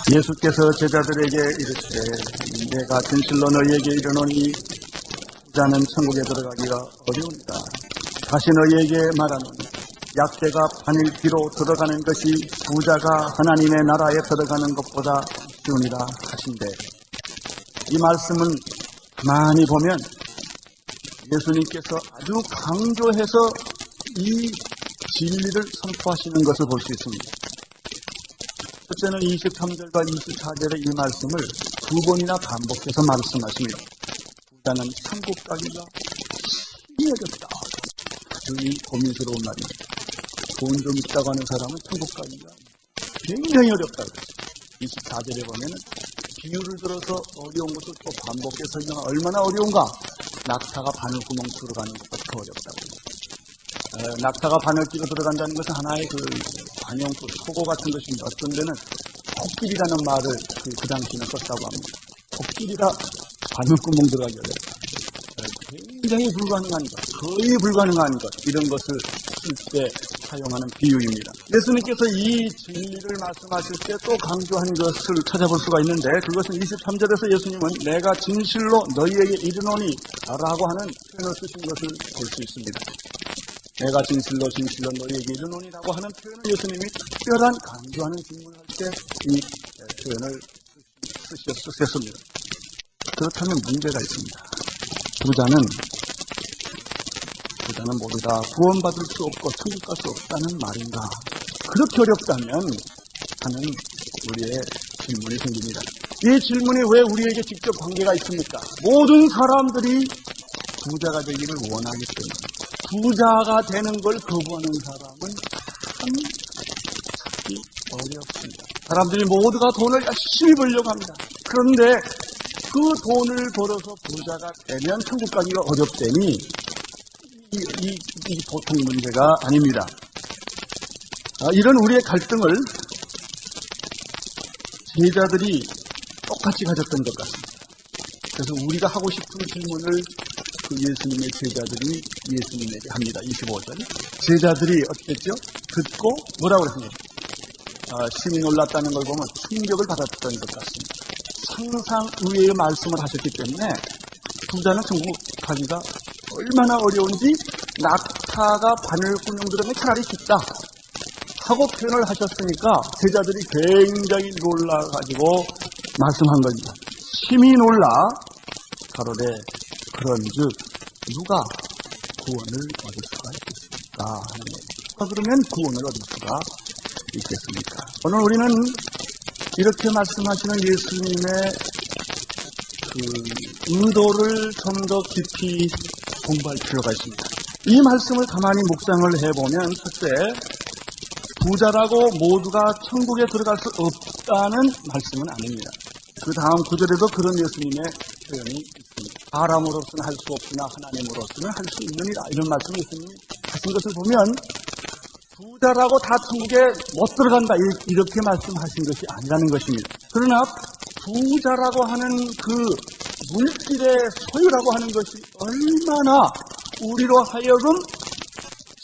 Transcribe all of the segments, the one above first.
예수께서 제자들에게 이르시되 내가 진실로 너희에게 이르노니 부자는 천국에 들어가기가 어려우니라. 다시 너희에게 말하노니 약대가 바늘기로 들어가는 것이 부자가 하나님의 나라에 들어가는 것보다 쉬우니라 하신대. 이 말씀은 가만히 보면 예수님께서 아주 강조해서 이 진리를 선포하시는 것을 볼 수 있습니다. 첫째는 23절과 24절의 이 말씀을 두 번이나 반복해서 말씀하십니다. 부자는 천국 가기가 심히 어렵다. 아주 고민스러운 말입니다. 돈 좀 있다고 하는 사람은 천국 가기가 굉장히 어렵다. 24절에 보면 비유를 들어서 어려운 것을 또 반복해서 설명하 얼마나 어려운가. 낙타가 바늘구멍 들어가는 것보다 더 어렵다고. 낙타가 바늘 끼고 들어간다는 것은 하나의 관용구, 소고 같은 것입니다. 어떤 데는 코끼리라는 말을 그 당시에는 썼다고 합니다. 코끼리가 바늘구멍 들어가기 어렵다. 굉장히 불가능한 것, 거의 불가능한 것, 이런 것을 쓸 때 사용하는 비유입니다. 예수님께서 이 진리를 말씀하실 때 또 강조한 것을 찾아볼 수가 있는데, 그것은 23절에서 예수님은 내가 진실로 너희에게 이르노니 라고 하는 표현을 쓰신 것을 볼 수 있습니다. 내가 진실로 너희에게 이르노니라고 하는 표현을 예수님이 특별한 강조하는 질문을 할 때 이 표현을 쓰셨습니다. 그렇다면 문제가 있습니다. 부자는 모두 다 구원받을 수 없고 천국 갈 수 없다는 말인가? 그렇게 어렵다면 하는 우리의 질문이 생깁니다. 이 질문이 왜 우리에게 직접 관계가 있습니까? 모든 사람들이 부자가 되기를 원하기 때문에. 부자가 되는 걸 거부하는 사람은 참 찾기 어렵습니다. 사람들이 모두가 돈을 열심히 벌려고 합니다. 그런데 그 돈을 벌어서 부자가 되면 천국 가기가 어렵다니 이 보통 문제가 아닙니다. 이런 우리의 갈등을 제자들이 똑같이 가졌던 것 같습니다. 그래서 우리가 하고 싶은 질문을 예수님의 제자들이 예수님에게 합니다. 25절. 제자들이 어땠죠? 듣고 뭐라고 그랬습니까? 심히 놀랐다는 걸 보면 충격을 받았던 것 같습니다. 상상 의외의 말씀을 하셨기 때문에 부자는 천국 가기가 얼마나 어려운지 낙타가 바늘구멍 들어가면 차라리 쉽다 하고 표현을 하셨으니까 제자들이 굉장히 놀라가지고 말씀한 겁니다. 심히 놀라 가로되 그런즉 누가 구원을 얻을 수가 있겠습니까? 하는 거예요. 그러면 구원을 얻을 수가 있겠습니까? 오늘 우리는 이렇게 말씀하시는 예수님의 의도를 좀 더 깊이 공부할 필요가 있습니다. 이 말씀을 가만히 묵상을 해보면 첫째, 부자라고 모두가 천국에 들어갈 수 없다는 말씀은 아닙니다. 그 다음 구절에도 그런 예수님의 표현이 있습니다. 사람으로서는 할 수 없으나 하나님으로서는 할 수 있느니라, 이런 말씀을 예수님이 하신 것을 보면 부자라고 다 천국에 못 들어간다 이렇게 말씀하신 것이 아니라는 것입니다. 그러나 부자라고 하는 그 물질의 소유라고 하는 것이 얼마나 우리로 하여금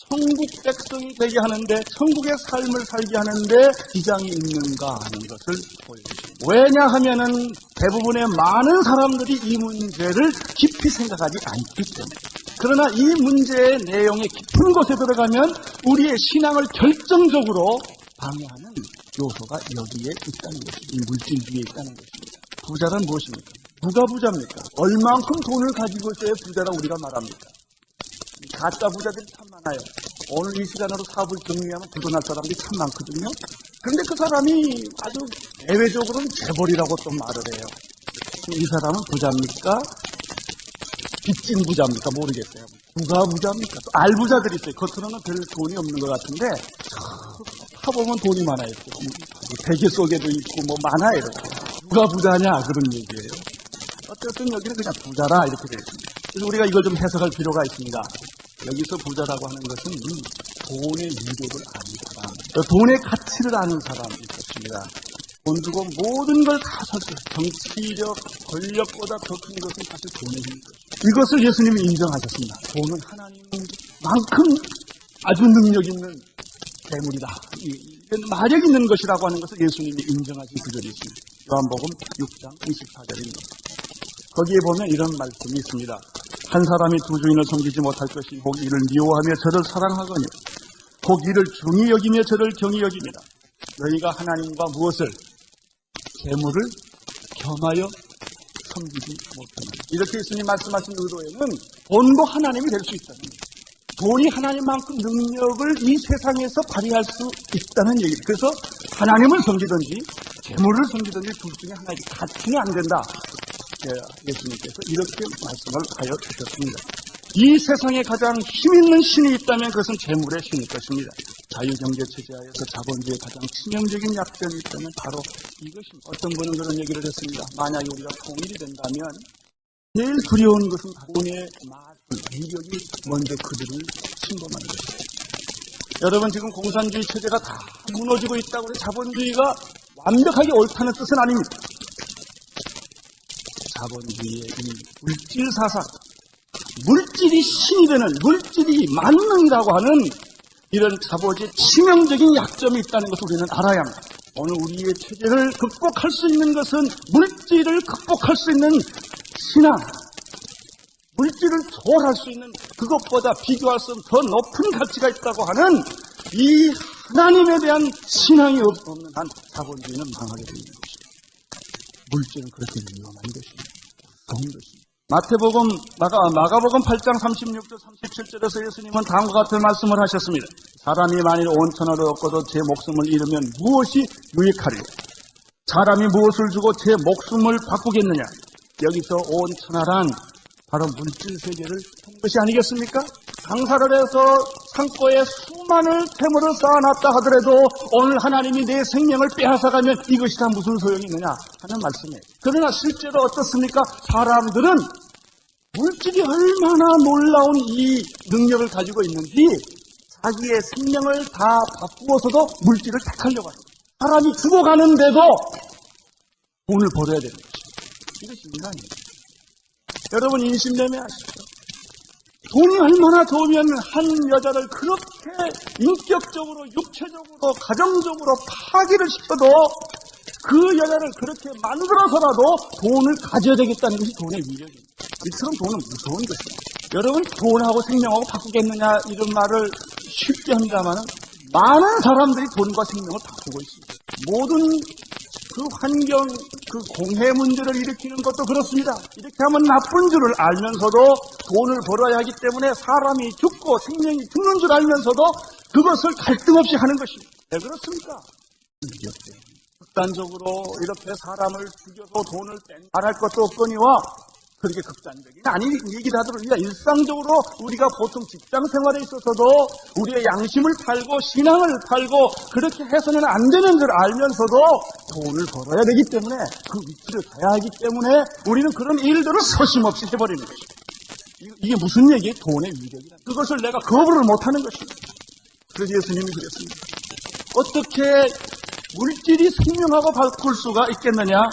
천국 백성이 되게 하는데, 천국의 삶을 살게 하는데 지장이 있는가 하는 것을 보여주십니다. 왜냐하면은 대부분의 많은 사람들이 이 문제를 깊이 생각하지 않기 때문에. 그러나 이 문제의 내용의 깊은 곳에 들어가면 우리의 신앙을 결정적으로 방해하는 요소가 여기에 있다는 것입니다. 이 물질주의에 있다는 것입니다. 부자란 무엇입니까? 누가 부자입니까? 얼만큼 돈을 가지고 있어야 부자라고 우리가 말합니까? 가짜 부자들이 참 많아요. 오늘 이 시간으로 사업을 정리하면 부도날 사람들이 참 많거든요. 그런데 그 사람이 아주 대외적으로는 재벌이라고 또 말을 해요. 이 사람은 부자입니까? 빚진 부자입니까? 모르겠어요. 누가 부자입니까? 또 알부자들이 있어요. 겉으로는 별 돈이 없는 것 같은데 파보면 돈이 많아요. 베개 속에도 있고 뭐 많아요. 누가 부자냐 그런 얘기예요. 어쨌든 여기는 그냥 부자라 이렇게 되어 있습니다. 그래서 우리가 이걸 좀 해석할 필요가 있습니다. 여기서 부자라고 하는 것은 돈의 유도를 아는 사람, 돈의 가치를 아는 사람이 있습니다. 돈 주고 모든 걸 다 살 수 있어요. 정치력, 권력보다 더 큰 것은 사실 돈의 힘입니다. 이것을 예수님이 인정하셨습니다. 돈은 하나님만큼 아주 능력 있는 재물이다. 이건 마력 있는 것이라고 하는 것을 예수님이 인정하신 구절이 있습니다. 요한복음 6장 24절입니다. 거기에 보면 이런 말씀이 있습니다. 한 사람이 두 주인을 섬기지 못할 것이 혹 이를 미워하며 저를 사랑하거니 혹 이를 중히 여기며 저를 경히 여깁니다. 너희가 하나님과 무엇을? 재물을 겸하여 섬기지 못하는. 이렇게 예수님 말씀하신 의도에는 돈도 하나님이 될 수 있다는 거예요. 돈이 하나님만큼 능력을 이 세상에서 발휘할 수 있다는 얘기예요. 그래서 하나님을 섬기든지 재물을 섬기든지 둘 중에 하나에게 같이는 안 된다. 예수님께서 이렇게 말씀을 하여 주셨습니다. 이 세상에 가장 힘있는 신이 있다면 그것은 재물의 신일 것입니다. 자유경제체제하에서 자본주의의 가장 치명적인 약점이 있다면 바로 이것입니다. 어떤 분은 그런 얘기를 했습니다. 만약에 우리가 통일이 된다면 제일 두려운 것은 돈의 마술, 위력이 먼저 그들을 침범하는 것입니다. 여러분 지금 공산주의 체제가 다 무너지고 있다고 해서 자본주의가 완벽하게 옳다는 뜻은 아닙니다. 자본주의의 이 물질 사상, 물질이 신이 되는, 물질이 만능이라고 하는 이런 자본주의의 치명적인 약점이 있다는 것을 우리는 알아야 합니다. 오늘 우리의 체제를 극복할 수 있는 것은 물질을 극복할 수 있는 신앙, 물질을 초월할 수 있는 그것보다 비교할 수 없는 더 높은 가치가 있다고 하는 이 하나님에 대한 신앙이 없는 한 자본주의는 망하게 되는 것입니다. 물질은 그렇게 위험한 것입니다. 무서운 것입니다. 마가복음 8장 36절 37절에서 예수님은 다음과 같은 말씀을 하셨습니다. 사람이 만일 온 천하를 얻고도 제 목숨을 잃으면 무엇이 유익하리요? 사람이 무엇을 주고 제 목숨을 바꾸겠느냐? 여기서 온 천하란 바로 물질 세계를 본 것이 아니겠습니까? 장사를 해서 창고에 수많은 재물을 쌓아놨다 하더라도 오늘 하나님이 내 생명을 빼앗아가면 이것이 다 무슨 소용이 있느냐 하는 말씀이에요. 그러나 실제로 어떻습니까? 사람들은 물질이 얼마나 놀라운 이 능력을 가지고 있는지 자기의 생명을 다 바꾸어서도 물질을 택하려고 합니다. 사람이 죽어가는데도 돈을 벌어야 되는 것입니다. 이것이 인간이에요. 여러분 인신매매하십시오. 돈이 얼마나 좋으면 한 여자를 그렇게 인격적으로, 육체적으로, 가정적으로 파괴를 시켜도 그 여자를 그렇게 만들어서라도 돈을 가져야 되겠다는 것이 돈의 위력입니다. 이처럼 돈은 무서운 것입니다. 여러분 돈하고 생명하고 바꾸겠느냐 이런 말을 쉽게 합니다만 많은 사람들이 돈과 생명을 바꾸고 있습니다. 모든 그 환경, 그 공해 문제를 일으키는 것도 그렇습니다. 이렇게 하면 나쁜 줄을 알면서도 돈을 벌어야 하기 때문에 사람이 죽고 생명이 죽는 줄 알면서도 그것을 갈등 없이 하는 것입니다. 왜 그렇습니까? 극단적으로 이렇게 사람을 죽여서 돈을 말할 것도 없거니와 그렇게 극단적인 아닌 얘기를 하도록 우리가 일상적으로 우리가 보통 직장 생활에 있어서도 우리의 양심을 팔고 신앙을 팔고 그렇게 해서는 안 되는 줄 알면서도 돈을 벌어야 되기 때문에 그 위치를 가야 하기 때문에 우리는 그런 일들을 서심없이 해버리는 것입니다. 이게 무슨 얘기예요? 돈의 위력이라. 그것을 내가 거부를 못하는 것입니다. 그래서 예수님이 그랬습니다. 어떻게 물질이 생명하고 바꿀 수가 있겠느냐?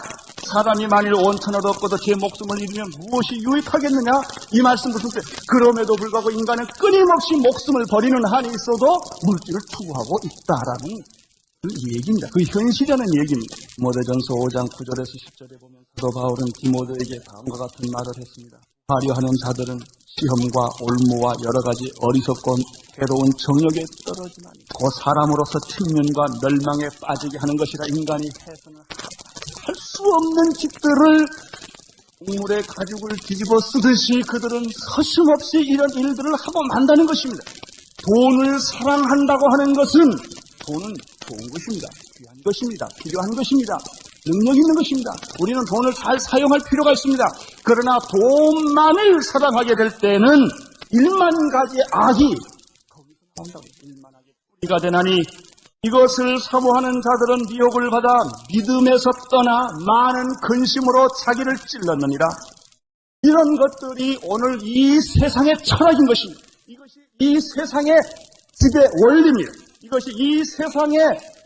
사람이 만일 온 천하도 얻고도 제 목숨을 잃으면 무엇이 유익하겠느냐? 이 말씀 무슨 뜻? 그럼에도 불구하고 인간은 끊임없이 목숨을 버리는 한이 있어도 물질을 투구하고 있다라는 그 얘기입니다. 그 현실이라는 얘기입니다. 디모데전서 5장 9절에서 10절에 보면 사도 바울은 디모데에게 다음과 같은 말을 했습니다. 화려하는 자들은 시험과 올무와 여러 가지 어리석고 해로운 정욕에 떨어지나니 그 사람으로서 측면과 멸망에 빠지게 하는 것이라. 인간이 해서는 할 수 없는 짓들을 국물에 가죽을 뒤집어 쓰듯이 그들은 서슴없이 이런 일들을 하고 만다는 것입니다. 돈을 사랑한다고 하는 것은 돈은 좋은 것입니다. 귀한 것입니다. 필요한 것입니다. 능력 있는 것입니다. 우리는 돈을 잘 사용할 필요가 있습니다. 그러나 돈만을 사랑하게 될 때는 1만 가지의 악이 거기서 나온다고. 1만 악의 뿌리가 되나니 이것을 사모하는 자들은 미혹을 받아 믿음에서 떠나 많은 근심으로 자기를 찔렀느니라. 이런 것들이 오늘 이 세상의 철학인 것입니다. 이것이 이 세상의 지배 원리입니다. 이것이 이 세상의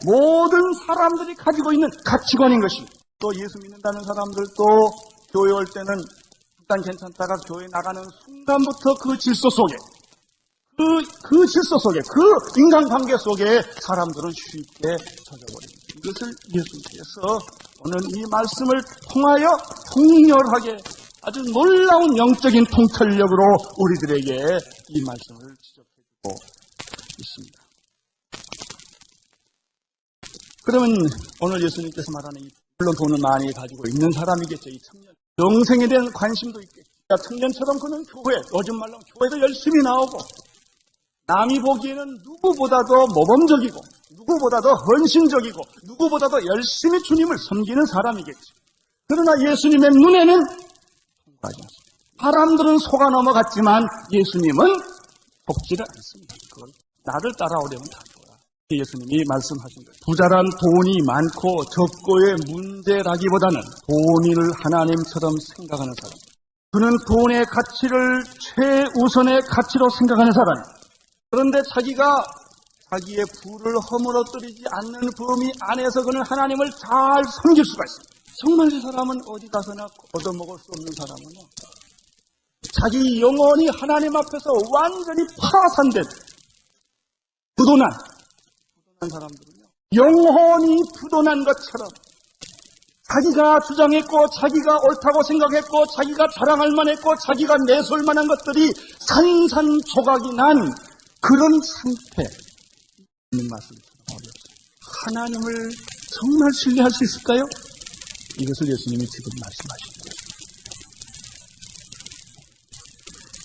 모든 사람들이 가지고 있는 가치관인 것입니다. 또 예수 믿는다는 사람들도 교회 올 때는 일단 괜찮다가 교회 나가는 순간부터 그 질서 속에, 그 질서 속에, 그 인간관계 속에 사람들은 쉽게 젖어버립니다. 이것을 예수님께서 오늘 이 말씀을 통하여 통렬하게 아주 놀라운 영적인 통찰력으로 우리들에게 이 말씀을 지적해주고 있습니다. 그러면 오늘 예수님께서 말하는 물론 돈을 많이 가지고 있는 사람이겠죠. 이 청년. 영생에 대한 관심도 있겠죠. 청년처럼 그는 교회, 요즘 말로 교회도 열심히 나오고 남이 보기에는 누구보다도 모범적이고 누구보다도 헌신적이고 누구보다도 열심히 주님을 섬기는 사람이겠죠. 그러나 예수님의 눈에는 통과하지 않습니다. 사람들은 속아 넘어갔지만 예수님은 속지를 않습니다. 그걸 나를 따라오려면 다 줘라. 예수님이 말씀하신 거예요. 부자란 돈이 많고 적고의 문제라기보다는 돈을 하나님처럼 생각하는 사람. 그는 돈의 가치를 최우선의 가치로 생각하는 사람. 그런데 자기가 자기의 부를 허물어뜨리지 않는 범위 안에서 그는 하나님을 잘 섬길 수가 있습니다. 정말 이 사람은 어디 가서나 얻어먹을 수 없는 사람은요. 자기 영혼이 하나님 앞에서 완전히 파산된 부도난 사람들은요. 영혼이 부도난 것처럼 자기가 주장했고 자기가 옳다고 생각했고 자기가 자랑할 만했고 자기가 내세울 만한 것들이 산산조각이 난 그런 상태. 있는 말씀처럼 어렵습니다. 하나님을 정말 신뢰할 수 있을까요? 이것을 예수님이 지금 말씀하신 거예요.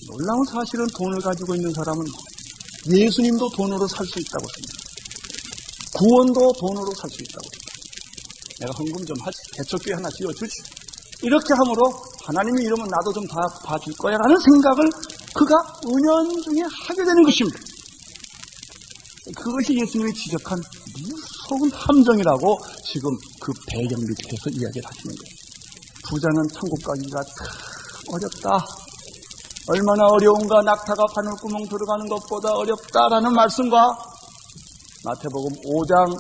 놀라운 사실은 돈을 가지고 있는 사람은 예수님도 돈으로 살 수 있다고 생각합니다. 구원도 돈으로 살 수 있다고 생각합니다. 내가 헌금 좀 하지, 개척교회 하나 지어주지. 이렇게 함으로 하나님이 이러면 나도 좀 다 봐줄 거야 라는 생각을 그가 은연중에 하게 되는 것입니다. 그것이 예수님이 지적한 무서운 함정이라고 지금 그 배경 밑에서 이야기를 하시는 거예요. 부자는 천국 가기가 참 어렵다. 얼마나 어려운가. 낙타가 바늘구멍 들어가는 것보다 어렵다라는 말씀과 마태복음 5장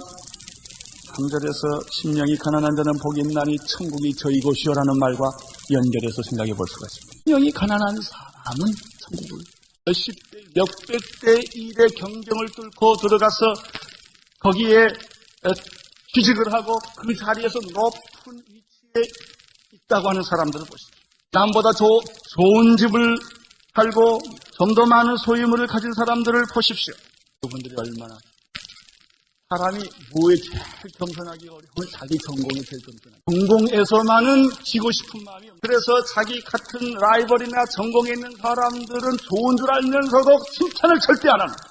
3절에서 심령이 가난한 자는 복이 있나니 천국이 저희 곳이요라는 말과 연결해서 생각해 볼 수가 있습니다. 심령이 가난한 사람은 천국을 몇십 배, 몇백 대 일의 경쟁을 뚫고 들어가서 거기에 취직을 하고 그 자리에서 높은 위치에 있다고 하는 사람들을 보십시오. 남보다 좋은 집을 살고 좀 더 많은 소유물을 가진 사람들을 보십시오. 그분들이 얼마나 사람이 뭐에 제일 겸손하기 어려우면 자기 전공이 제일 겸손하기. 전공에서만은 지고 싶은 마음이 없어요. 그래서 자기 같은 라이벌이나 전공에 있는 사람들은 좋은 줄 알면서도 칭찬을 절대 안 합니다.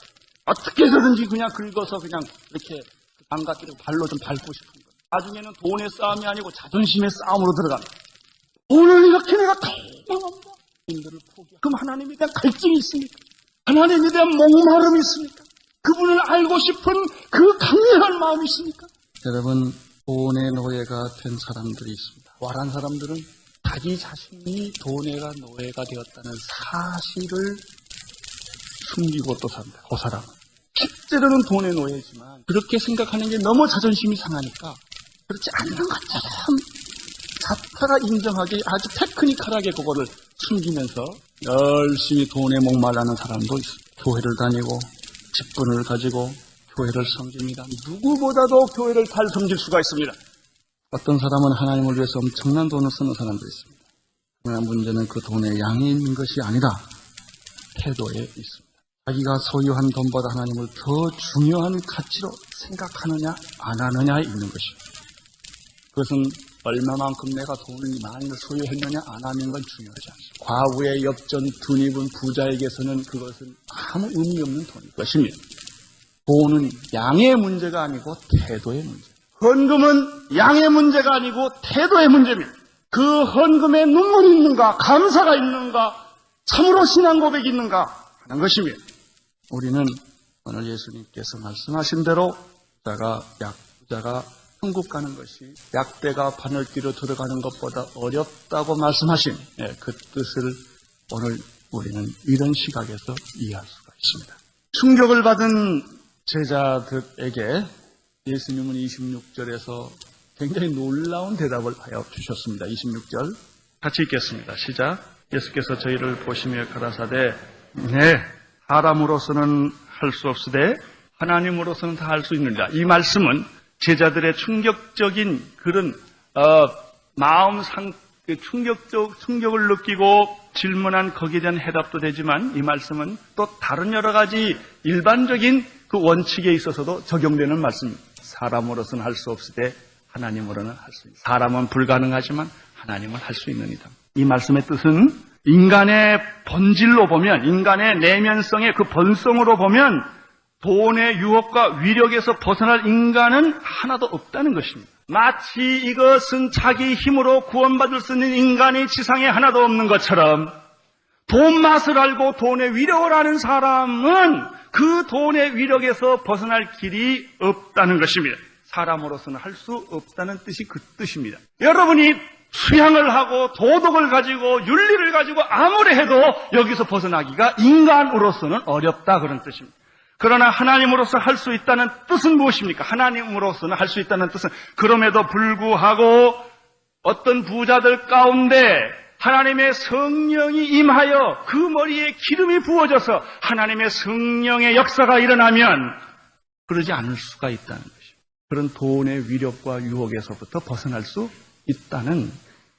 어떻게 해서든지 그냥 긁어서 그냥 이렇게 안갓기를 발로 좀 밟고 싶은 거예요. 나중에는 돈의 싸움이 아니고 자존심의 싸움으로 들어갑니다. 오늘 이렇게 내가 당황합니다. 인들을 포기하고 그럼 하나님에 대한 갈증이 있습니까? 하나님에 대한 목마름이 있습니까? 그분을 알고 싶은 그 강렬한 마음이 있습니까? 여러분, 돈의 노예가 된 사람들이 있습니다. 부활한 사람들은 자기 자신이 돈의 노예가 되었다는 사실을 숨기고 또 삽니다. 그 사람은. 실제로는 돈의 노예지만 그렇게 생각하는 게 너무 자존심이 상하니까 그렇지 않는 것처럼 자타가 인정하게 아주 테크니컬하게 그거를 숨기면서 열심히 돈에 목말라는 사람도 있습니다. 교회를 다니고 직분을 가지고 교회를 섬깁니다. 누구보다도 교회를 잘 섬길 수가 있습니다. 어떤 사람은 하나님을 위해서 엄청난 돈을 쓰는 사람도 있습니다. 그러나 문제는 그 돈의 양이 있는 것이 아니라 태도에 있습니다. 자기가 소유한 돈보다 하나님을 더 중요한 가치로 생각하느냐 안 하느냐에 있는 것입니다. 그것은 얼마만큼 내가 돈을 많이 소유했느냐 안 하는 건 중요하지 않습니다. 과부의 엽전 둔입은 부자에게서는 그것은 아무 의미 없는 돈일 것입니다. 돈은 양의 문제가 아니고 태도의 문제. 헌금은 양의 문제가 아니고 태도의 문제입니다. 그 헌금에 눈물이 있는가, 감사가 있는가, 참으로 신앙 고백이 있는가 하는 것입니다. 우리는 오늘 예수님께서 말씀하신 대로 부자가 천국 가는 것이 약대가 바늘귀로 들어가는 것보다 어렵다고 말씀하신 그 뜻을 오늘 우리는 이런 시각에서 이해할 수가 있습니다. 충격을 받은 제자들에게 예수님은 26절에서 굉장히 놀라운 대답을 하여 주셨습니다. 26절 같이 읽겠습니다. 시작. 예수께서 저희를 보시며 가라사대 네 사람으로서는 할 수 없으되 하나님으로서는 다 할 수 있느니라. 이 말씀은 제자들의 충격적인 그런 충격을 느끼고 질문한 거기에 대한 해답도 되지만, 이 말씀은 또 다른 여러 가지 일반적인 그 원칙에 있어서도 적용되는 말씀입니다. 사람으로서는 할 수 없으되 하나님으로는 할 수 있다. 사람은 불가능하지만 하나님은 할 수 있느니라. 이 말씀의 뜻은 인간의 본질로 보면, 인간의 내면성의 그 본성으로 보면 돈의 유혹과 위력에서 벗어날 인간은 하나도 없다는 것입니다. 마치 이것은 자기 힘으로 구원받을 수 있는 인간이 지상에 하나도 없는 것처럼, 돈 맛을 알고 돈의 위력을 아는 사람은 그 돈의 위력에서 벗어날 길이 없다는 것입니다. 사람으로서는 할 수 없다는 뜻이 그 뜻입니다. 여러분이 수양을 하고 도덕을 가지고 윤리를 가지고 아무리 해도 여기서 벗어나기가 인간으로서는 어렵다, 그런 뜻입니다. 그러나 하나님으로서 할 수 있다는 뜻은 무엇입니까? 하나님으로서는 할 수 있다는 뜻은, 그럼에도 불구하고 어떤 부자들 가운데 하나님의 성령이 임하여 그 머리에 기름이 부어져서 하나님의 성령의 역사가 일어나면 그러지 않을 수가 있다는 것입니다. 그런 돈의 위력과 유혹에서부터 벗어날 수 있다는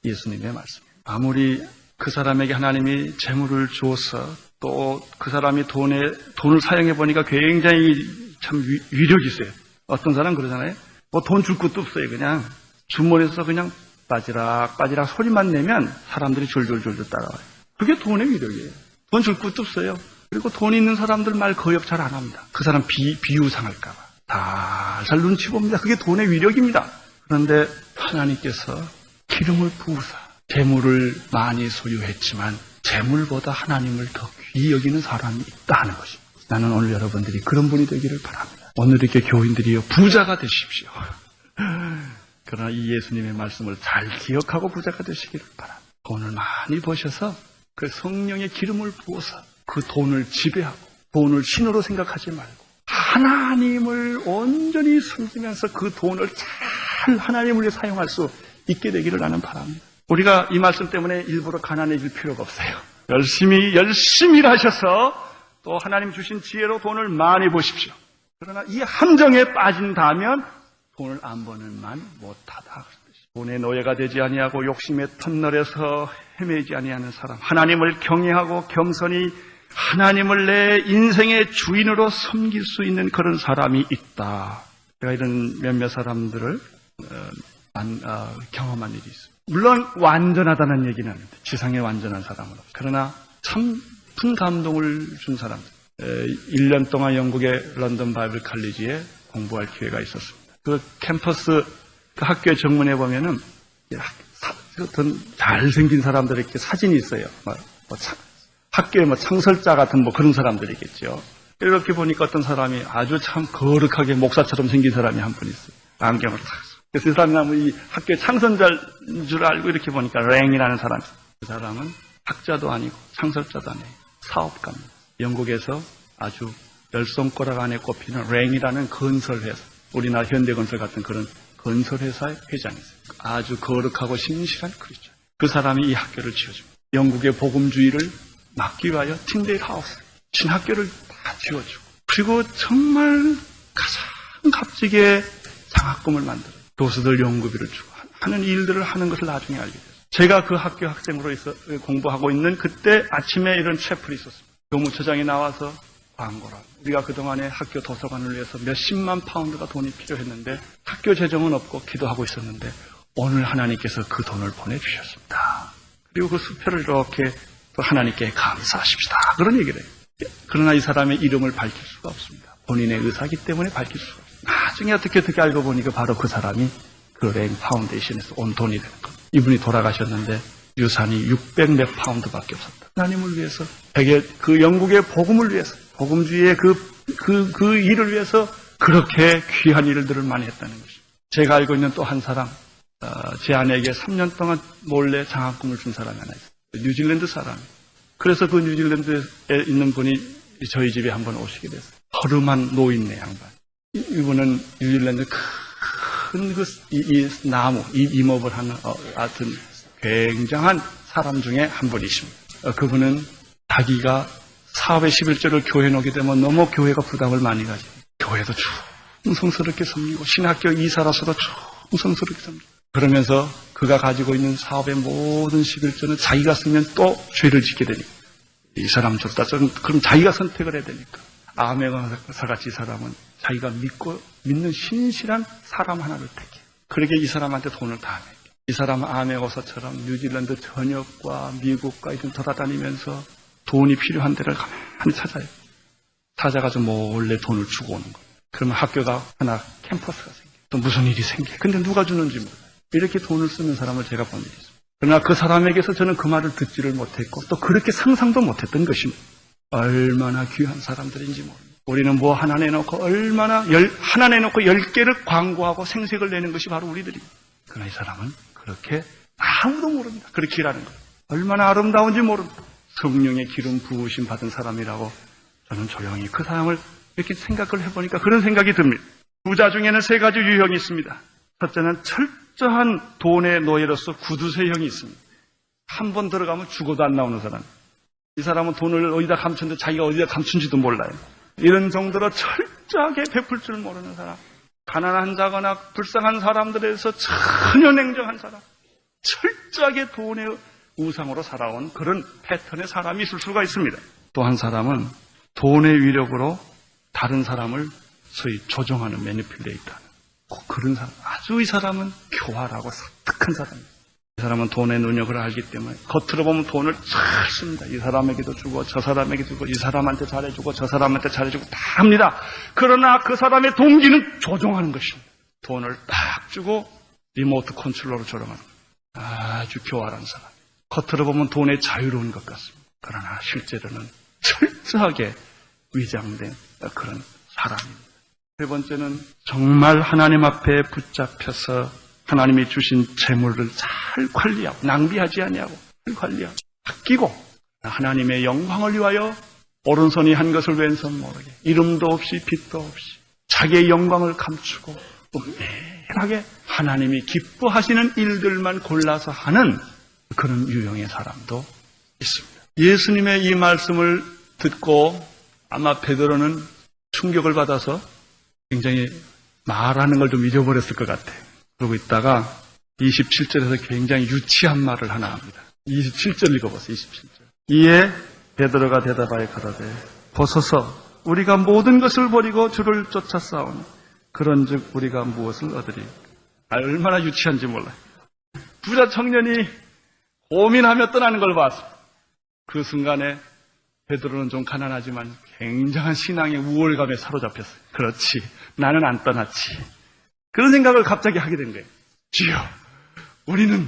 예수님의 말씀입니다. 아무리 그 사람에게 하나님이 재물을 주어서 또 그 사람이 돈을 사용해 보니까 굉장히 참 위력이 있어요. 어떤 사람 그러잖아요. 뭐 돈 줄 것도 없어요. 그냥 주머니에서 그냥 빠지락 소리만 내면 사람들이 졸졸졸 따라와요. 그게 돈의 위력이에요. 돈 줄 것도 없어요. 그리고 돈 있는 사람들 말 거역 잘 안 합니다. 그 사람 비우상할까 봐. 잘 눈치 봅니다. 그게 돈의 위력입니다. 그런데 하나님께서 기름을 부으사 재물을 많이 소유했지만 재물보다 하나님을 더 귀히 여기는 사람이 있다 하는 것입니다. 나는 오늘 여러분들이 그런 분이 되기를 바랍니다. 오늘 이렇게 교인들이요, 부자가 되십시오. 그러나 이 예수님의 말씀을 잘 기억하고 부자가 되시기를 바랍니다. 돈을 많이 버셔서 그 성령의 기름을 부어서 그 돈을 지배하고 돈을 신으로 생각하지 말고 하나님을 온전히 숨기면서 그 돈을 잘 하나님을 위해 사용할 수 있게 되기를 나는 바랍니다. 우리가 이 말씀 때문에 일부러 가난해질 필요가 없어요. 열심히 일하셔서 또 하나님 주신 지혜로 돈을 많이 버십시오. 그러나 이 함정에 빠진다면 돈을 안 버는 만 못하다. 돈의 노예가 되지 아니하고 욕심의 터널에서 헤매지 아니하는 사람, 하나님을 경외하고 겸손히 하나님을 내 인생의 주인으로 섬길 수 있는 그런 사람이 있다. 제가 이런 몇몇 사람들을 경험한 일이 있습니다. 물론 완전하다는 얘기는 아닙니다. 지상에 완전한 사람으로. 그러나 참 큰 감동을 준 사람들. 1년 동안 영국의 런던 바이블 칼리지에 공부할 기회가 있었습니다. 그 캠퍼스 그 학교의 정문에 보면은 어떤 잘생긴 사람들의 이렇게 사진이 있어요. 학교의 창설자 같은 그런 사람들이겠죠. 이렇게 보니까 어떤 사람이 아주 참 거룩하게 목사처럼 생긴 사람이 한 분 있어요. 안경을 탁. 그래서 이 사람이 이 학교의 창설자인 줄 알고 이렇게 보니까 랭이라는 사람이 있어요. 그 사람은 학자도 아니고 창설자도 아니고 사업가입니다. 영국에서 아주 열손가락 안에 꼽히는 랭이라는 건설회사, 우리나라 현대건설 같은 그런 건설회사의 회장이었어요. 아주 거룩하고 신실한 크리스천. 그 사람이 이 학교를 지어줍니다. 영국의 복음주의를 막기 위하여 틴데일 하우스, 신학교를 다 지어주고, 그리고 정말 가장 값지게 장학금을 만들어요. 교수들 연구비를 주고 하는 일들을 하는 것을 나중에 알게 됐어요. 제가 그 학교 학생으로 공부하고 있는 그때 아침에 이런 채플이 있었습니다. 교무처장이 나와서 광고라. 우리가 그동안에 학교 도서관을 위해서 몇십만 파운드가 돈이 필요했는데 학교 재정은 없고 기도하고 있었는데 오늘 하나님께서 그 돈을 보내주셨습니다. 그리고 그 수표를 이렇게 또 하나님께 감사하십시다. 그런 얘기를 해요. 그러나 이 사람의 이름을 밝힐 수가 없습니다. 본인의 의사이기 때문에 밝힐 수가 없습니다. 나중에 어떻게 알고 보니까 바로 그 사람이 그 랭 파운데이션에서 온 돈이 되는 겁니다. 이분이 돌아가셨는데 유산이 600몇 파운드밖에 없었다. 하나님을 위해서, 그 영국의 복음을 위해서, 복음주의의 그 일을 위해서 그렇게 귀한 일들을 많이 했다는 것입니다. 제가 알고 있는 또 한 사람, 제 아내에게 3년 동안 몰래 장학금을 준 사람이 하나 있어요. 뉴질랜드 사람이에요. 그래서 그 뉴질랜드에 있는 분이 저희 집에 한번 오시게 됐어요. 허름한 노인네 양반. 이분은 뉴질랜드 큰 이 나무, 이 임업을 하는 하여튼 굉장한 사람 중에 한 분이십니다. 그분은 자기가 사업의 11조를 교회에 놓게 되면 너무 교회가 부담을 많이 가지고 교회도 충성스럽게 섬기고 신학교 이사라서도 충성스럽게 섬기고 그러면서 그가 가지고 있는 사업의 모든 11조는 자기가 쓰면 또 죄를 짓게 되니까 이 사람 줬다 그럼 자기가 선택을 해야 되니까 아메가사같이 이 사람은 자기가 믿는 신실한 사람 하나를 택해. 그러게 이 사람한테 돈을 다 내. 이 사람은 아메고사처럼 뉴질랜드 전역과 미국과 이런 돌아다니면서 돈이 필요한 데를 가만히 찾아요. 찾아가서 몰래 돈을 주고 오는 거예요. 그러면 학교가 하나 캠퍼스가 생겨요. 또 무슨 일이 생겨요. 근데 누가 주는지 몰라요. 이렇게 돈을 쓰는 사람을 제가 본 일이 있습니다. 그러나 그 사람에게서 저는 그 말을 듣지를 못했고 또 그렇게 상상도 못했던 것입니다. 얼마나 귀한 사람들인지 모릅니다. 우리는 뭐 하나 내놓고 하나 내놓고 10개를 광고하고 생색을 내는 것이 바로 우리들입니다. 그러나 이 사람은 그렇게 아무도 모릅니다. 그렇게 일하는 거예요. 얼마나 아름다운지 모릅니다. 성령의 기름 부으심 받은 사람이라고 저는 조용히 그 사람을 이렇게 생각을 해보니까 그런 생각이 듭니다. 부자 중에는 3가지 유형이 있습니다. 첫째는 철저한 돈의 노예로서 구두쇠형이 있습니다. 한 번 들어가면 죽어도 안 나오는 사람. 이 사람은 돈을 어디다 감췄는데 자기가 어디다 감춘지도 몰라요. 이런 정도로 철저하게 베풀 줄 모르는 사람. 가난한 자거나 불쌍한 사람들에서 전혀 냉정한 사람. 철저하게 돈의 우상으로 살아온 그런 패턴의 사람이 있을 수가 있습니다. 또 한 사람은 돈의 위력으로 다른 사람을 소위 조종하는 매니플레이터는 그런 사람. 아주 이 사람은 교활하고 사특한 사람입니다. 이 사람은 돈의 능력을 알기 때문에 겉으로 보면 돈을 잘 씁니다. 이 사람에게도 주고 저 사람에게 주고 이 사람한테 잘해주고 저 사람한테 잘해주고 다 합니다. 그러나 그 사람의 동기는 조종하는 것입니다. 돈을 딱 주고 리모트 컨트롤로 조종하는 거예요. 아주 교활한 사람. 겉으로 보면 돈에 자유로운 것 같습니다. 그러나 실제로는 철저하게 위장된 그런 사람입니다. 3번째는 정말 하나님 앞에 붙잡혀서 하나님이 주신 재물을 잘 관리하고 낭비하지 아니하고 잘 관리하고 아끼고 하나님의 영광을 위하여 오른손이 한 것을 왼손 모르게 이름도 없이 빛도 없이 자기의 영광을 감추고 은밀하게 하나님이 기뻐하시는 일들만 골라서 하는 그런 유형의 사람도 있습니다. 예수님의 이 말씀을 듣고 아마 베드로는 충격을 받아서 굉장히 말하는 걸 좀 잊어버렸을 것 같아요. 그러고 있다가 27절에서 굉장히 유치한 말을 하나 합니다. 27절 읽어보세요. 27절. 이에 베드로가 대답하여 가로되 보소서 우리가 모든 것을 버리고 주를 쫓아 싸우니 그런즉 우리가 무엇을 얻으리. 얼마나 유치한지 몰라요. 부자 청년이 고민하며 떠나는 걸 봤습니다. 그 순간에 베드로는 좀 가난하지만 굉장한 신앙의 우월감에 사로잡혔어요. 그렇지, 나는 안 떠났지. 그런 생각을 갑자기 하게 된 거예요. 주여, 우리는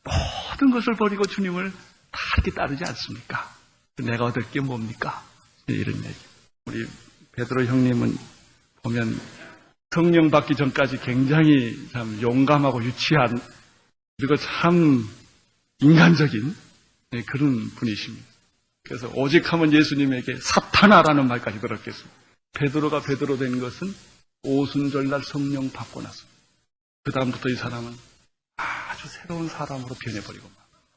모든 것을 버리고 주님을 다 이렇게 따르지 않습니까? 내가 얻을 게 뭡니까? 이런 얘기. 우리 베드로 형님은 보면 성령 받기 전까지 굉장히 참 용감하고 유치한 그리고 참 인간적인 그런 분이십니다. 그래서 오직 하면 예수님에게 사탄아라는 말까지 들었겠습니다. 베드로가 베드로 된 것은 오순절날 성령 받고 나서 그 다음부터 이 사람은 아주 새로운 사람으로 변해버리고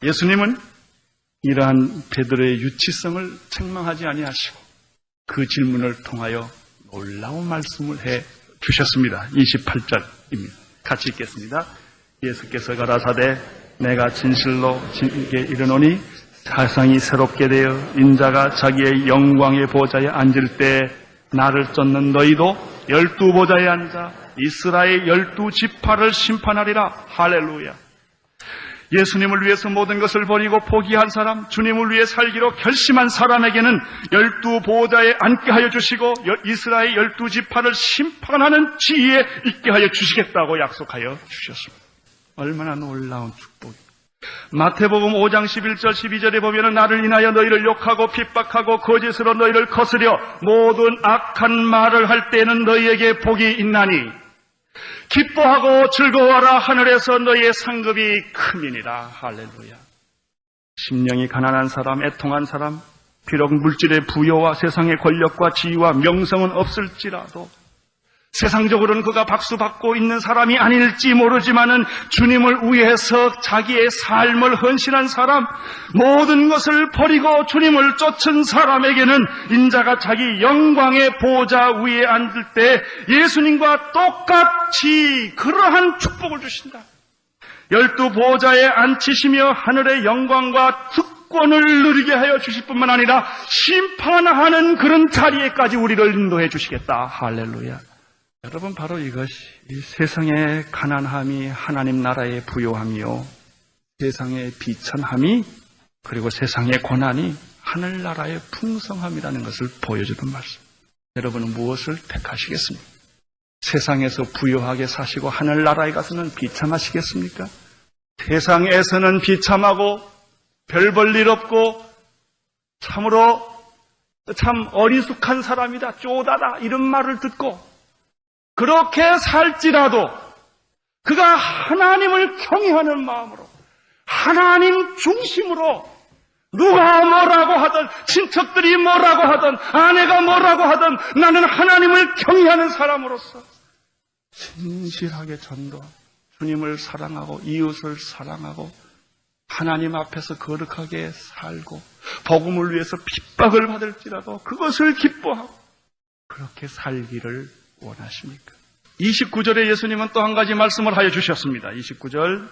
예수님은 이러한 베드로의 유치성을 책망하지 아니하시고 그 질문을 통하여 놀라운 말씀을 해 주셨습니다. 28절입니다. 같이 읽겠습니다. 예수께서 가라사대 내가 진실로 진게 이르노니 세상이 새롭게 되어 인자가 자기의 영광의 보좌에 앉을 때 나를 쫓는 너희도 12보좌에 앉아 이스라엘 12지파를 심판하리라. 할렐루야. 예수님을 위해서 모든 것을 버리고 포기한 사람, 주님을 위해 살기로 결심한 사람에게는 12보좌에 앉게 하여 주시고 이스라엘 12지파를 심판하는 지위에 있게 하여 주시겠다고 약속하여 주셨습니다. 얼마나 놀라운 축복입니다. 마태복음 5장 11절 12절에 보면 나를 인하여 너희를 욕하고 핍박하고 거짓으로 너희를 거스려 모든 악한 말을 할 때는 너희에게 복이 있나니 기뻐하고 즐거워하라. 하늘에서 너희의 상급이 크니라. 할렐루야. 심령이 가난한 사람, 애통한 사람, 비록 물질의 부여와 세상의 권력과 지위와 명성은 없을지라도 세상적으로는 그가 박수받고 있는 사람이 아닐지 모르지만은 주님을 위해서 자기의 삶을 헌신한 사람, 모든 것을 버리고 주님을 쫓은 사람에게는 인자가 자기 영광의 보좌 위에 앉을 때 예수님과 똑같이 그러한 축복을 주신다. 12 보좌에 앉히시며 하늘의 영광과 특권을 누리게 하여 주실 뿐만 아니라 심판하는 그런 자리에까지 우리를 인도해 주시겠다. 할렐루야. 여러분, 바로 이것이 이 세상의 가난함이 하나님 나라의 부요함이요, 세상의 비천함이, 그리고 세상의 고난이 하늘나라의 풍성함이라는 것을 보여주는 말씀. 여러분은 무엇을 택하시겠습니까? 세상에서 부요하게 사시고 하늘나라에 가서는 비참하시겠습니까? 세상에서는 비참하고 별 볼 일 없고 참으로 참 어리숙한 사람이다, 쪼다다, 이런 말을 듣고 그렇게 살지라도 그가 하나님을 경외하는 마음으로, 하나님 중심으로, 누가 뭐라고 하든, 친척들이 뭐라고 하든, 아내가 뭐라고 하든, 나는 하나님을 경외하는 사람으로서 진실하게 전도하고 주님을 사랑하고 이웃을 사랑하고 하나님 앞에서 거룩하게 살고 복음을 위해서 핍박을 받을지라도 그것을 기뻐하고 그렇게 살기를 원하십니까? 29절에 예수님은 또 한 가지 말씀을 하여 주셨습니다. 29절,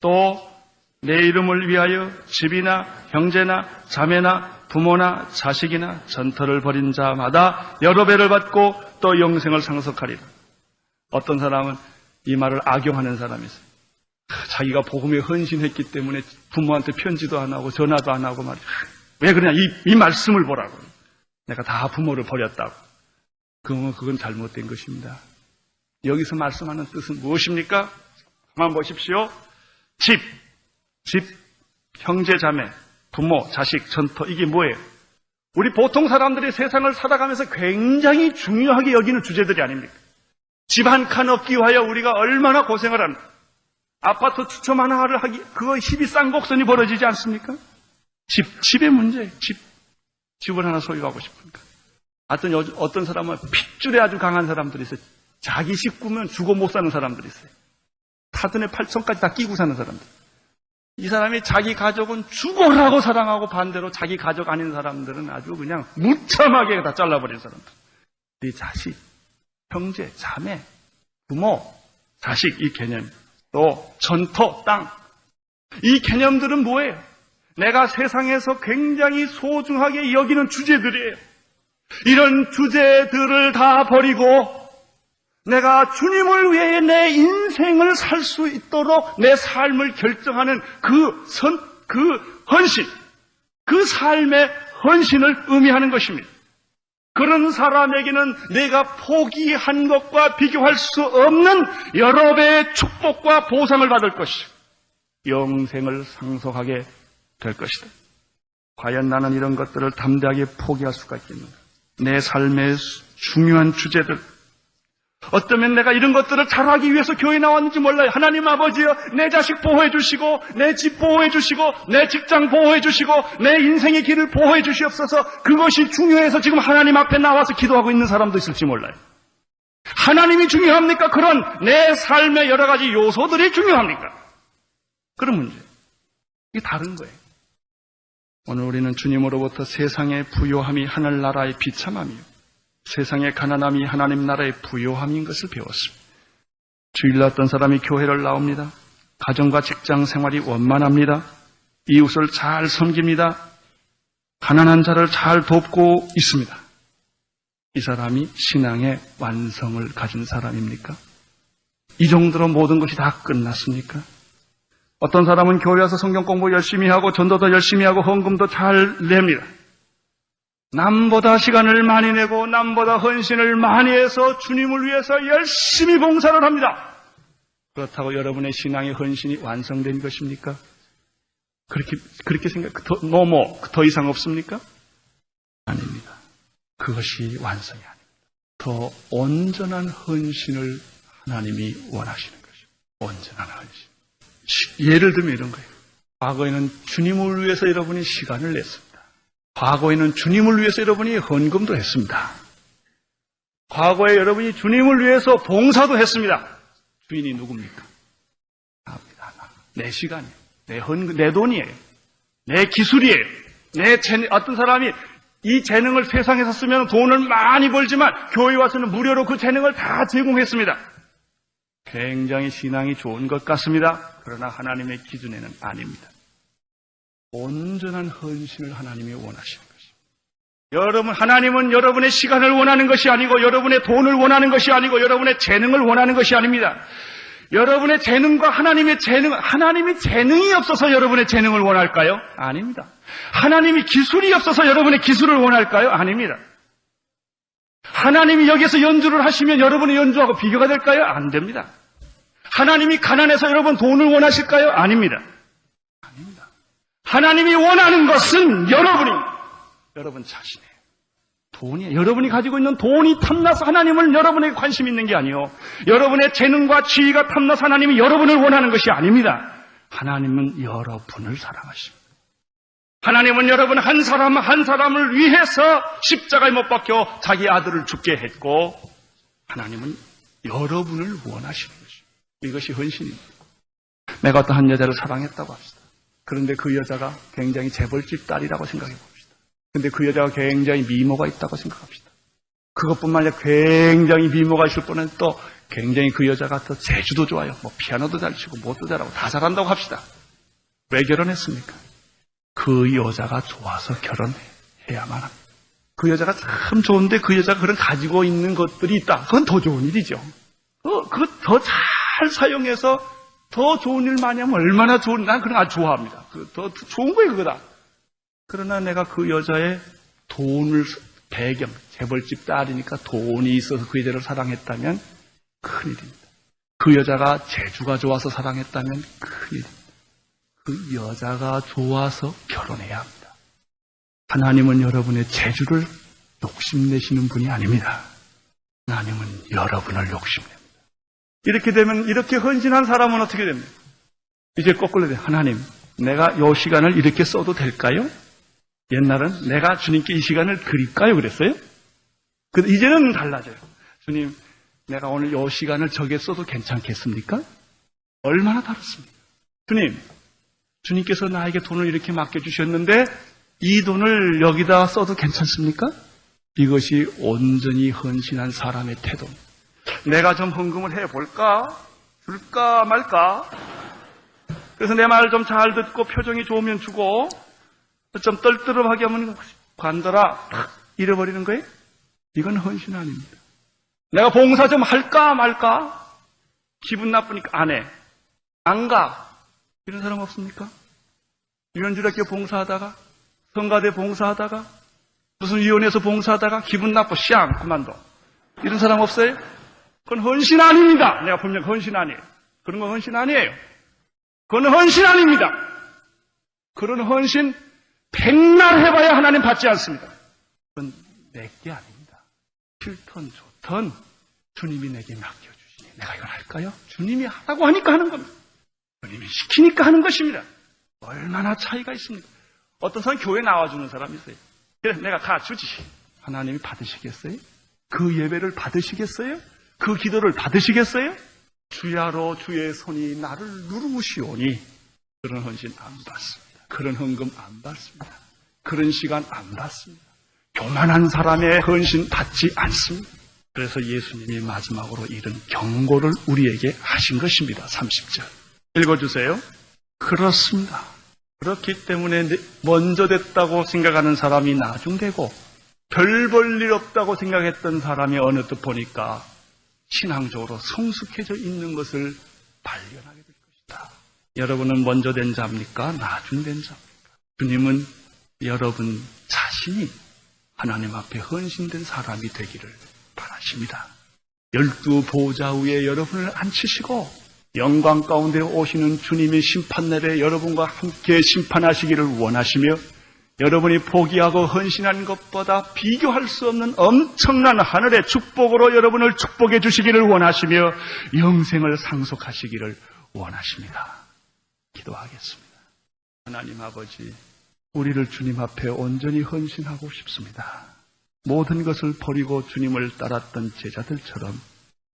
또 내 이름을 위하여 집이나 형제나 자매나 부모나 자식이나 전터를 벌인 자마다 여러 배를 받고 또 영생을 상속하리라. 어떤 사람은 이 말을 악용하는 사람이 있어요. 자기가 복음에 헌신했기 때문에 부모한테 편지도 안 하고 전화도 안 하고 말이야. 왜 그러냐? 이 말씀을 보라고. 내가 다 부모를 버렸다고. 그건 잘못된 것입니다. 여기서 말씀하는 뜻은 무엇입니까? 가만 보십시오. 집, 형제, 자매, 부모, 자식, 전터, 이게 뭐예요? 우리 보통 사람들이 세상을 살아가면서 굉장히 중요하게 여기는 주제들이 아닙니까? 집 한 칸 얻기 위하여 우리가 얼마나 고생을 합니까? 아파트 추첨 하나를 하기, 그거 힘이 쌍곡선이 벌어지지 않습니까? 집의 문제예요. 집을 하나 소유하고 싶으니까. 어떤 사람은 핏줄에 아주 강한 사람들이 있어요. 자기 식구면 죽어 못 사는 사람들이 있어요. 타든에 8천까지 다 끼고 사는 사람들. 이 사람이 자기 가족은 죽어라고 사랑하고 반대로 자기 가족 아닌 사람들은 아주 그냥 무참하게 다 잘라버린 사람들. 네 자식, 형제, 자매, 부모, 자식, 이 개념, 또 전토, 땅, 이 개념들은 뭐예요? 내가 세상에서 굉장히 소중하게 여기는 주제들이에요. 이런 주제들을 다 버리고 내가 주님을 위해 내 인생을 살 수 있도록 내 삶을 결정하는 그 헌신, 그 삶의 헌신을 의미하는 것입니다. 그런 사람에게는 내가 포기한 것과 비교할 수 없는 여러 배의 축복과 보상을 받을 것이고 영생을 상속하게 될 것이다. 과연 나는 이런 것들을 담대하게 포기할 수가 있겠는가? 내 삶의 중요한 주제들, 어쩌면 내가 이런 것들을 잘하기 위해서 교회에 나왔는지 몰라요. 하나님 아버지여, 내 자식 보호해 주시고, 내 집 보호해 주시고, 내 직장 보호해 주시고, 내 인생의 길을 보호해 주시옵소서. 그것이 중요해서 지금 하나님 앞에 나와서 기도하고 있는 사람도 있을지 몰라요. 하나님이 중요합니까? 그런 내 삶의 여러 가지 요소들이 중요합니까? 그런 문제. 이게 다른 거예요. 오늘 우리는 주님으로부터 세상의 부요함이 하늘나라의 비참함이요, 세상의 가난함이 하나님 나라의 부요함인 것을 배웠습니다. 주일날 어떤 사람이 교회를 나옵니다. 가정과 직장 생활이 원만합니다. 이웃을 잘 섬깁니다. 가난한 자를 잘 돕고 있습니다. 이 사람이 신앙의 완성을 가진 사람입니까? 이 정도로 모든 것이 다 끝났습니까? 어떤 사람은 교회 와서 성경 공부 열심히 하고 전도도 열심히 하고 헌금도 잘 냅니다. 남보다 시간을 많이 내고 남보다 헌신을 많이 해서 주님을 위해서 열심히 봉사를 합니다. 그렇다고 여러분의 신앙의 헌신이 완성된 것입니까? 그렇게 더 이상 없습니까? 아닙니다. 그것이 완성이 아닙니다. 더 온전한 헌신을 하나님이 원하시는 것이죠. 온전한 헌신. 예를 들면 이런 거예요. 과거에는 주님을 위해서 여러분이 시간을 냈습니다. 과거에는 주님을 위해서 여러분이 헌금도 했습니다. 과거에 여러분이 주님을 위해서 봉사도 했습니다. 주인이 누굽니까? 내 시간이에요. 내 돈이에요. 내 기술이에요. 어떤 사람이 이 재능을 세상에서 쓰면 돈을 많이 벌지만 교회 와서는 무료로 그 재능을 다 제공했습니다. 굉장히 신앙이 좋은 것 같습니다. 그러나 하나님의 기준에는 아닙니다. 온전한 헌신을 하나님이 원하시는 것입니다. 하나님은 여러분의 시간을 원하는 것이 아니고 여러분의 돈을 원하는 것이 아니고 여러분의 재능을 원하는 것이 아닙니다. 여러분의 재능과 하나님이 재능이 없어서 여러분의 재능을 원할까요? 아닙니다. 하나님이 기술이 없어서 여러분의 기술을 원할까요? 아닙니다. 하나님이 여기서 연주를 하시면 여러분의 연주하고 비교가 될까요? 안 됩니다. 하나님이 가난해서 여러분 돈을 원하실까요? 아닙니다. 하나님이 원하는 것은 여러분 자신이에요. 돈이에요. 여러분이 가지고 있는 돈이 탐나서 하나님은 여러분에게 관심 있는 게 아니요. 여러분의 재능과 지위가 탐나서 하나님이 여러분을 원하는 것이 아닙니다. 하나님은 여러분을 사랑하십니다. 하나님은 여러분 한 사람 한 사람을 위해서 십자가에 못 박혀 자기 아들을 죽게 했고 하나님은 여러분을 원하시는 것입니다. 이것이 헌신입니다. 내가 어떤 한 여자를 사랑했다고 합시다. 그런데 그 여자가 굉장히 재벌집 딸이라고 생각해 봅시다. 근데 그 여자가 굉장히 미모가 있다고 생각합시다. 그것뿐만 아니라 굉장히 미모가 있을 뻔한 또 굉장히 그 여자가 또 재주도 좋아요. 피아노도 잘 치고 뭣도 잘하고 다 잘한다고 합시다. 왜 결혼했습니까? 그 여자가 좋아서 결혼해야만 합니다. 그 여자가 참 좋은데 그 여자가 그런 가지고 있는 것들이 있다. 그건 더 좋은 일이죠. 그거 더 잘 사용해서 더 좋은 일 많이 하면 얼마나 좋은, 난 그런 거 아주 좋아합니다. 더 좋은 거예요, 그거다. 그러나 내가 그 여자의 돈을, 재벌집 딸이니까 돈이 있어서 그 여자를 사랑했다면 큰일입니다. 그 여자가 재주가 좋아서 사랑했다면 큰일입니다. 그 여자가 좋아서 결혼해야 합니다. 하나님은 여러분의 재주를 욕심내시는 분이 아닙니다. 하나님은 여러분을 욕심냅니다. 이렇게 되면, 이렇게 헌신한 사람은 어떻게 됩니까? 이제 거꾸로 돼요. 하나님, 내가 이 시간을 이렇게 써도 될까요? 옛날은 내가 주님께 이 시간을 드릴까요? 그랬어요? 근데 이제는 달라져요. 주님, 내가 오늘 이 시간을 저기에 써도 괜찮겠습니까? 얼마나 다릅습니까? 주님께서 나에게 돈을 이렇게 맡겨주셨는데 이 돈을 여기다 써도 괜찮습니까? 이것이 온전히 헌신한 사람의 태도입니다. 내가 좀 헌금을 해볼까? 줄까 말까? 그래서 내 말 좀 잘 듣고 표정이 좋으면 주고 좀 떨떠름하게 하면 관둬라 탁 잃어버리는 거예요? 이건 헌신 아닙니다. 내가 봉사 좀 할까 말까? 기분 나쁘니까 안 해. 안 가. 이런 사람 없습니까? 유연주력교 봉사하다가 성가대 봉사하다가 무슨 위원회에서 봉사하다가 기분 나빠 샹 그만둬. 이런 사람 없어요? 그건 헌신 아닙니다. 내가 분명 헌신 아니에요. 그런 건 헌신 아니에요. 그건 헌신 아닙니다. 그런 헌신 백날 해봐야 하나님 받지 않습니다. 그건 내게 아닙니다. 싫던 좋던 주님이 내게 맡겨주시니 내가 이걸 할까요? 주님이 하라고 하니까 하는 겁니다. 주님이 시키니까 하는 것입니다. 얼마나 차이가 있습니까? 어떤 사람 교회 나와주는 사람이 있어요. 그래 내가 다 주지. 하나님이 받으시겠어요? 그 예배를 받으시겠어요? 그 기도를 받으시겠어요? 주야로 주의 손이 나를 누르시오니 그런 헌신 안 받습니다. 그런 헌금 안 받습니다. 그런 시간 안 받습니다. 교만한 사람의 헌신 받지 않습니다. 그래서 예수님이 마지막으로 이런 경고를 우리에게 하신 것입니다. 30절 읽어주세요. 그렇습니다. 그렇기 때문에 먼저 됐다고 생각하는 사람이 나중되고 별 볼 일 없다고 생각했던 사람이 어느 때 보니까 신앙적으로 성숙해져 있는 것을 발견하게 될 것이다. 여러분은 먼저 된 자입니까? 나중된 자입니까? 주님은 여러분 자신이 하나님 앞에 헌신된 사람이 되기를 바라십니다. 12 보좌 위에 여러분을 앉히시고 영광 가운데 오시는 주님의 심판날에 여러분과 함께 심판하시기를 원하시며 여러분이 포기하고 헌신한 것보다 비교할 수 없는 엄청난 하늘의 축복으로 여러분을 축복해 주시기를 원하시며 영생을 상속하시기를 원하십니다. 기도하겠습니다. 하나님 아버지, 우리를 주님 앞에 온전히 헌신하고 싶습니다. 모든 것을 버리고 주님을 따랐던 제자들처럼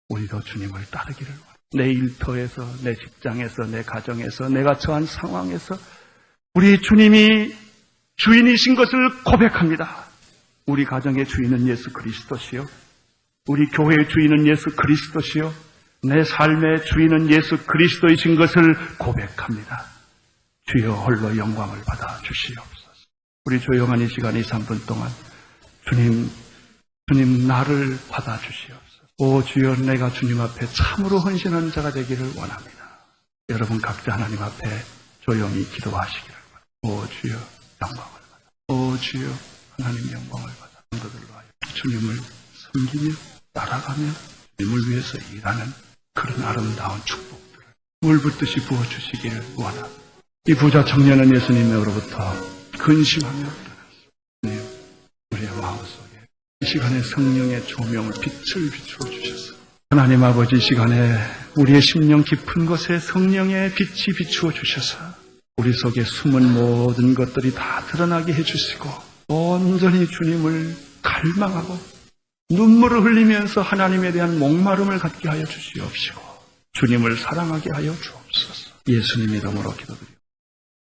우리도 주님을 따르기를 원합니다. 내 일터에서, 내 직장에서, 내 가정에서, 내가 처한 상황에서 우리 주님이 주인이신 것을 고백합니다. 우리 가정의 주인은 예수 그리스도시요, 우리 교회의 주인은 예수 그리스도시요, 내 삶의 주인은 예수 그리스도이신 것을 고백합니다. 주여 홀로 영광을 받아 주시옵소서. 우리 조용한 이 시간, 이 3분 동안 주님 나를 받아 주시옵소서. 오 주여, 내가 주님 앞에 참으로 헌신한 자가 되기를 원합니다. 여러분 각자 하나님 앞에 조용히 기도하시기를 원합니다. 오 주여 영광을 받아, 오 주여 하나님 영광을 받아 성도들로 하여 주님을 섬기며 따라가며 주님을 위해서 일하는 그런 아름다운 축복들을 물 붓듯이 부어주시기를 원합니다. 이 부자 청년은 예수님으로부터 근심하며 일어났습니다. 우리의 마음속에 이 시간에 성령의 조명을, 빛을 비추어 주셔서 하나님 아버지, 이 시간에 우리의 심령 깊은 곳에 성령의 빛이 비추어 주셔서 우리 속에 숨은 모든 것들이 다 드러나게 해주시고 온전히 주님을 갈망하고 눈물을 흘리면서 하나님에 대한 목마름을 갖게 하여 주시옵시고 주님을 사랑하게 하여 주옵소서. 예수님 이름으로 기도드립니다.